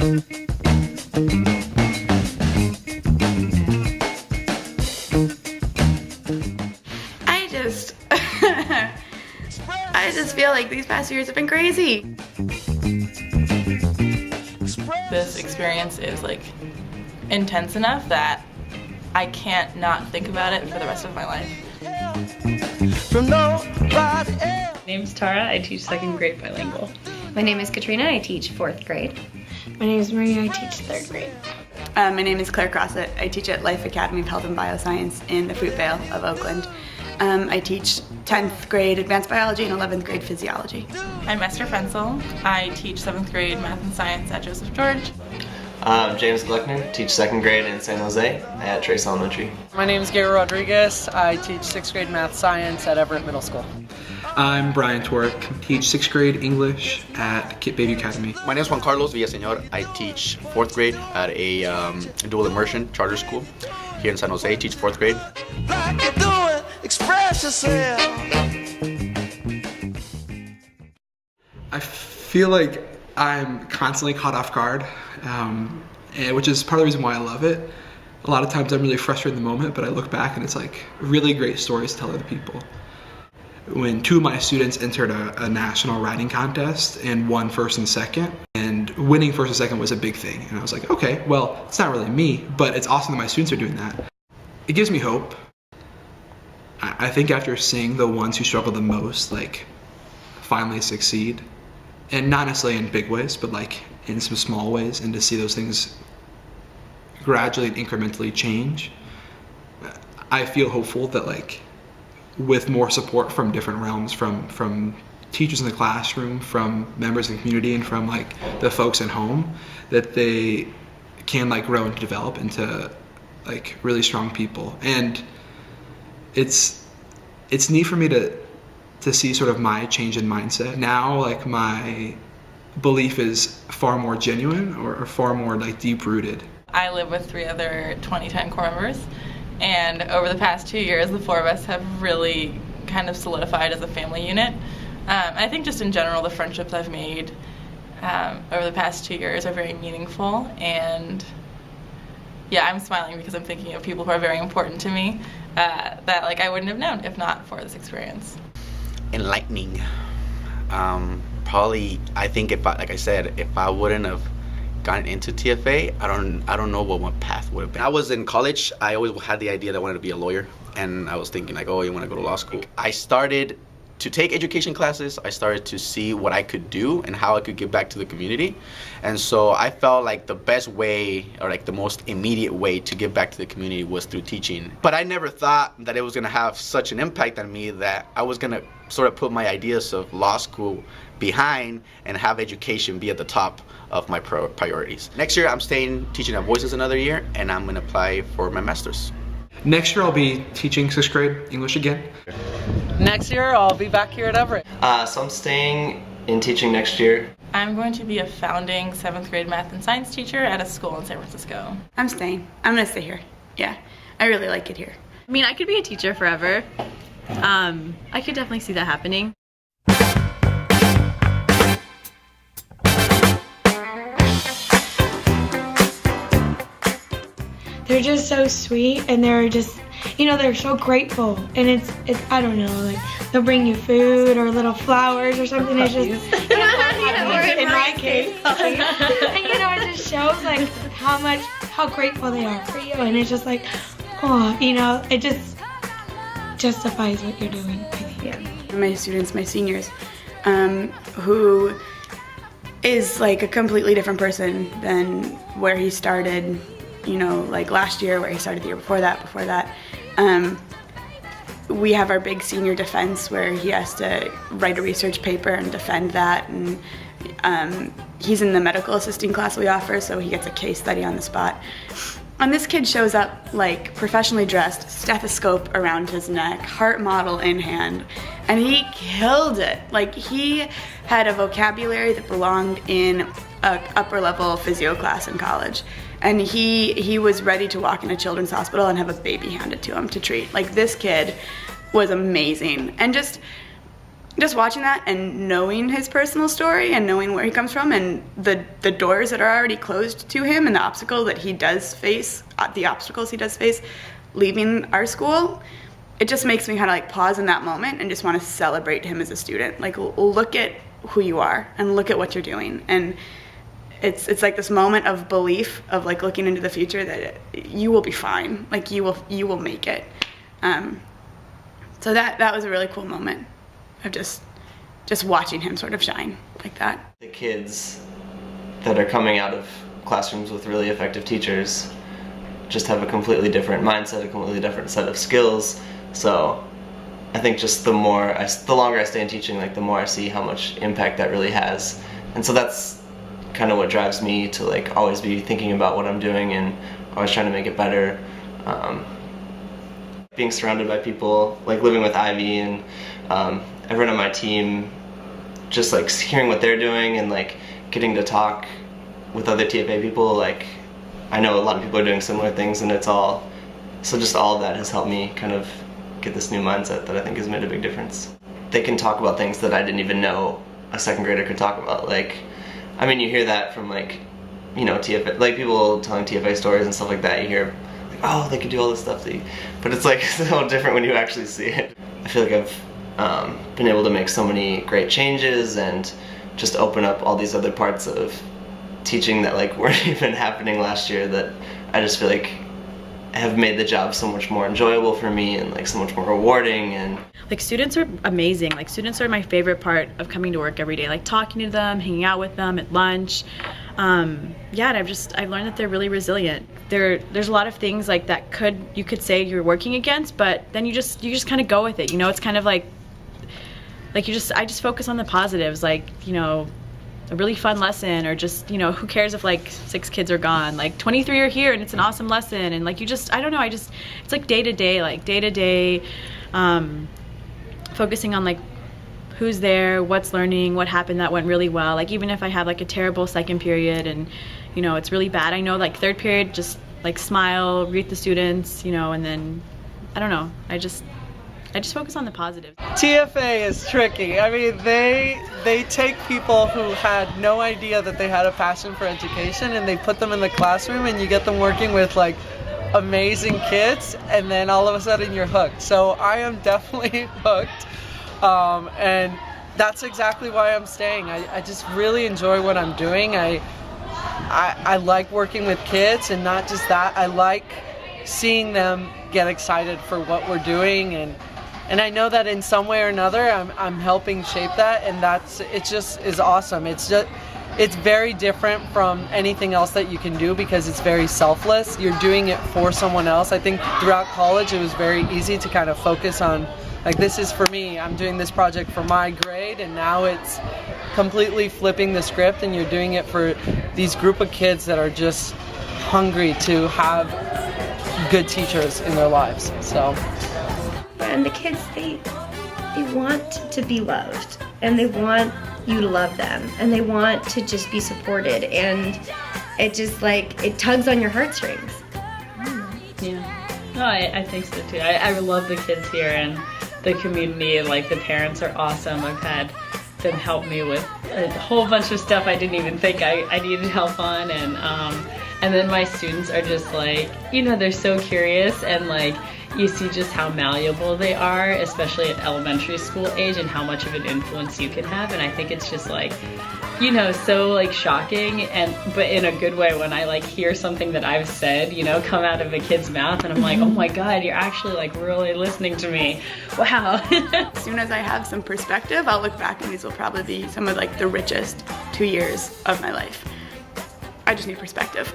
I just feel like these past years have been crazy. This experience is like intense enough that I can't not think about it for the rest of my life. My name's Tara, I teach 2nd grade bilingual. My name is Katrina, I teach 4th grade. My name is Maria, I teach 3rd grade. My name is Claire Crossett. I teach at Life Academy of Health and Bioscience in the Fruitvale of Oakland. I teach 10th grade advanced biology and 11th grade physiology. I'm Esther Fensel. I teach 7th grade math and science at Joseph George. I'm James Gluckman, teach 2nd grade in San Jose at Trace Elementary. My name is Gary Rodriguez. I teach 6th grade math science at Everett Middle School. I'm Brian Torek, teach 6th grade English at Kit Baby Academy. My name is Juan Carlos Villaseñor. I teach 4th grade at a dual immersion charter school here in San Jose. I teach 4th grade. Express yourself. I feel like I'm constantly caught off guard, which is part of the reason why I love it. A lot of times I'm really frustrated in the moment, but I look back and it's like really great stories to tell other people. When 2 of my students entered a national writing contest and won 1st and 2nd, and winning 1st and 2nd was a big thing. And I was like, okay, well, it's not really me, but it's awesome that my students are doing that. It gives me hope. I think after seeing the ones who struggle the most, like, finally succeed, and not necessarily in big ways, but like in some small ways, and to see those things gradually and incrementally change, I feel hopeful that, like, with more support from different realms, from teachers in the classroom, from members of the community, and from like the folks at home, that they can like grow and develop into like really strong people. And it's neat for me to see sort of my change in mindset. Now, like, my belief is far more genuine or far more like deep rooted. I live with 3 other 2010 core members, and over the past 2 years the 4 of us have really kind of solidified as a family unit. I think just in general the friendships I've made over the past 2 years are very meaningful, and yeah, I'm smiling because I'm thinking of people who are very important to me that like I wouldn't have known if not for this experience. Enlightening. Probably, I think if I wouldn't have gotten into TFA, I don't know what my path would have been. I was in college, I always had the idea that I wanted to be a lawyer, and I was thinking like, oh, you want to go to law school. I started to take education classes. I started to see what I could do and how I could give back to the community. And so I felt like the best way, or like the most immediate way to give back to the community was through teaching. But I never thought that it was gonna have such an impact on me that I was gonna sort of put my ideas of law school behind and have education be at the top of my priorities. Next year I'm staying teaching at Voices another year, and I'm gonna apply for my master's. Next year I'll be teaching 6th grade English again. Next year I'll be back here at Everett. So I'm staying in teaching next year. I'm going to be a founding 7th grade math and science teacher at a school in San Francisco. I'm staying. I'm gonna stay here. Yeah, I really like it here. I mean, I could be a teacher forever. I could definitely see that happening. They're just so sweet, and they're just, you know, they're so grateful, and it's I don't know, like they'll bring you food or little flowers or something. It's just, you know, in my case, and you know, it just shows like how grateful they are for you, and it's just like, oh, you know, it just justifies what you're doing, I think. Yeah. My students, my seniors, who is like a completely different person than where he started, you know, like last year, where he started the year before that. We have our big senior defense where he has to write a research paper and defend that, and he's in the medical assisting class we offer, so he gets a case study on the spot. And this kid shows up like professionally dressed, stethoscope around his neck, heart model in hand, and he killed it. Like, he had a vocabulary that belonged in a upper level physio class in college. And he was ready to walk in a children's hospital and have a baby handed to him to treat. Like, this kid was amazing. And just, just watching that and knowing his personal story and knowing where he comes from and the doors that are already closed to him and the obstacles he does face leaving our school, it just makes me kind of like pause in that moment and just want to celebrate him as a student. Like, look at who you are and look at what you're doing. And it's like this moment of belief of like looking into the future that you will be fine. Like, you will make it. So that was a really cool moment of just watching him sort of shine like that. The kids that are coming out of classrooms with really effective teachers just have a completely different mindset, a completely different set of skills. So I think just the longer I stay in teaching, like the more I see how much impact that really has. And so that's kind of what drives me to like always be thinking about what I'm doing and always trying to make it better. Being surrounded by people, like living with Ivy and everyone on my team, just like hearing what they're doing and like getting to talk with other TFA people, like I know a lot of people are doing similar things, and just all of that has helped me kind of get this new mindset that I think has made a big difference. They can talk about things that I didn't even know a second grader could talk about. Like, I mean, you hear that from like, you know, TFA, like people telling TFA stories and stuff like that. You hear, like, oh, they could do all this stuff, but it's like so different when you actually see it. I feel like I've been able to make so many great changes and just open up all these other parts of teaching that like weren't even happening last year, that I just feel like have made the job so much more enjoyable for me and like so much more rewarding. And like, students are amazing. Like, students are my favorite part of coming to work every day, like talking to them, hanging out with them at lunch. Yeah, and I've learned that they're really resilient. There's a lot of things like that you could say you're working against, but then you just kind of go with it. You know, it's kind of like I just focus on the positives, like, you know, a really fun lesson, or just, you know, who cares if like 6 kids are gone, like 23 are here and it's an awesome lesson. And like, I don't know, it's like day to day, focusing on like who's there, what's learning, what happened that went really well. Like, even if I have like a terrible second period and, you know, it's really bad, I know like third period, just like smile, greet the students, you know, and then I don't know, I just focus on the positive. TFA is tricky. I mean, they take people who had no idea that they had a passion for education and they put them in the classroom, and you get them working with like amazing kids, and then all of a sudden you're hooked. So I am definitely hooked, and that's exactly why I'm staying. I just really enjoy what I'm doing. I like working with kids, and not just that, I like seeing them get excited for what we're doing, and I know that in some way or another I'm helping shape that, and it just is awesome. It's very different from anything else that you can do because it's very selfless. You're doing it for someone else. I think throughout college it was very easy to kind of focus on, like, this is for me, I'm doing this project for my grade, and now it's completely flipping the script and you're doing it for these group of kids that are just hungry to have good teachers in their lives. So. And the kids, they want to be loved, and they want you to love them, and they want to just be supported, and it just like, it tugs on your heartstrings. Yeah. No, I think so too. I love the kids here and the community, and like the parents are awesome. I've had them help me with a whole bunch of stuff I didn't even think I needed help on, and then my students are just like, you know, they're so curious, and like, you see just how malleable they are, especially at elementary school age, and how much of an influence you can have. And I think it's just like, you know, so like shocking, but in a good way, when I like hear something that I've said, you know, come out of a kid's mouth, and I'm like, oh my God, you're actually like really listening to me. Wow. As soon as I have some perspective, I'll look back and these will probably be some of like the richest 2 years of my life. I just need perspective.